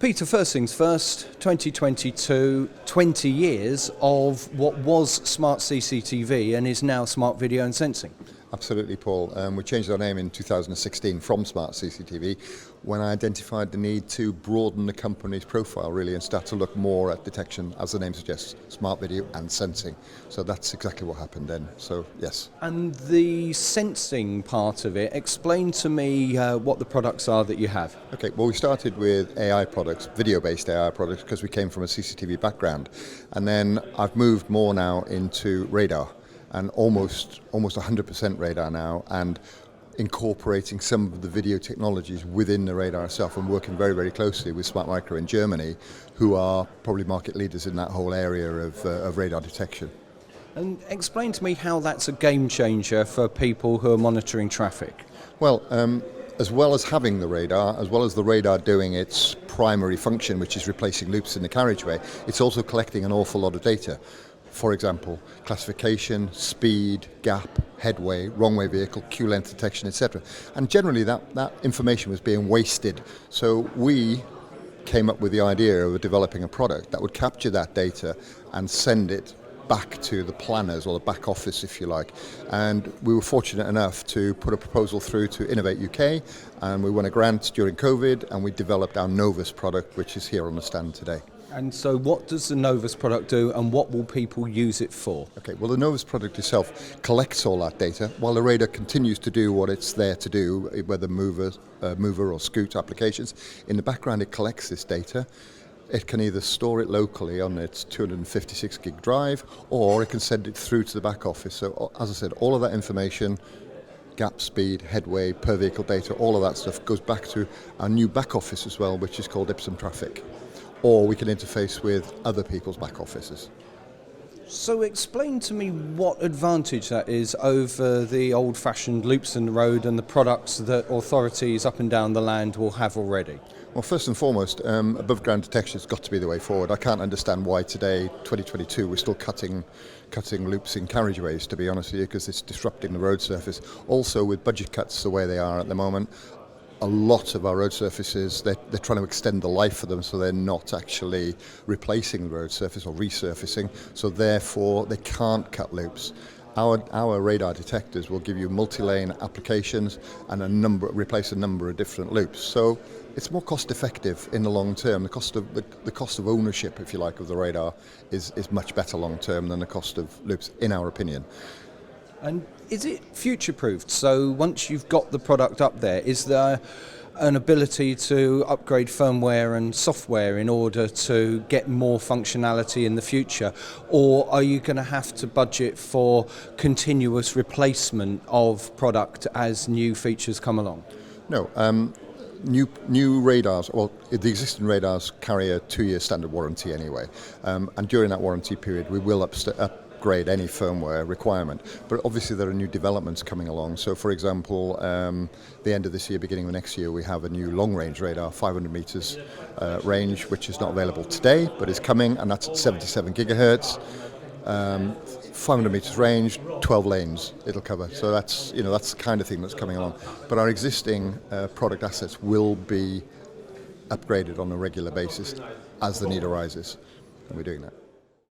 Peter, first things first, 2022, 20 years of what was smart CCTV and is now smart video and sensing. Absolutely, Paul. We changed our name in 2016 from Smart CCTV when I identified the need to broaden the company's profile really and start to look more at detection, as the name suggests, smart video and sensing. So that's exactly what happened then. So yes. And the sensing part of it, explain to me what the products are that you have. Okay, well, we started with AI products, video-based AI products, because we came from a CCTV background. And then I've moved more now into radar. And almost 100% radar now, and incorporating some of the video technologies within the radar itself, and working very, very closely with Smart Micro in Germany, who are probably market leaders in that whole area of radar detection. And explain to me how that's a game changer for people who are monitoring traffic. Well, as well as having the radar, as well as the radar doing its primary function, which is replacing loops in the carriageway, it's also collecting an awful lot of data. For example, classification, speed, gap, headway, wrong way vehicle, queue length detection, etc. And generally that information was being wasted. So we came up with the idea of developing a product that would capture that data and send it back to the planners, or the back office if you like. And we were fortunate enough to put a proposal through to Innovate UK, and we won a grant during COVID, and we developed our Novus product, which is here on the stand today. And so what does the Novus product do, and what will people use it for? Okay, well, the Novus product itself collects all that data while the radar continues to do what it's there to do, whether mover or scoot applications. In the background, it collects this data. It can either store it locally on its 256 gig drive, or it can send it through to the back office. So, as I said, all of that information, gap, speed, headway, per vehicle data, all of that stuff goes back to our new back office as well, which is called Ipsum Traffic. Or we can interface with other people's back offices. So explain to me what advantage that is over the old-fashioned loops in the road and the products that authorities up and down the land will have already. Well, first and foremost, above ground detection has got to be the way forward. I can't understand why today, 2022, we're still cutting loops in carriageways, to be honest with you, because it's disrupting the road surface. Also, with budget cuts the way they are at the moment, a lot of our road surfaces, they're trying to extend the life of them, so they're not actually replacing the road surface or resurfacing, so therefore they can't cut loops. Our radar detectors will give you multi-lane applications and replace a number of different loops. So it's more cost effective in the long term. The cost of ownership, if you like, of the radar is much better long term than the cost of loops, in our opinion. And is it future-proofed? So once you've got the product up there, is there an ability to upgrade firmware and software in order to get more functionality in the future? Or are you going to have to budget for continuous replacement of product as new features come along? No. New radars, well, the existing radars carry a 2-year standard warranty anyway. And during that warranty period, we will upgrade any firmware requirement, but obviously there are new developments coming along. So for example, the end of this year, beginning of next year, we have a new long range radar, 500 meters range, which is not available today but is coming, and that's at 77 gigahertz, 500 meters range, 12 lanes it'll cover. So that's the kind of thing that's coming along. But our existing product assets will be upgraded on a regular basis as the need arises, and we're doing that.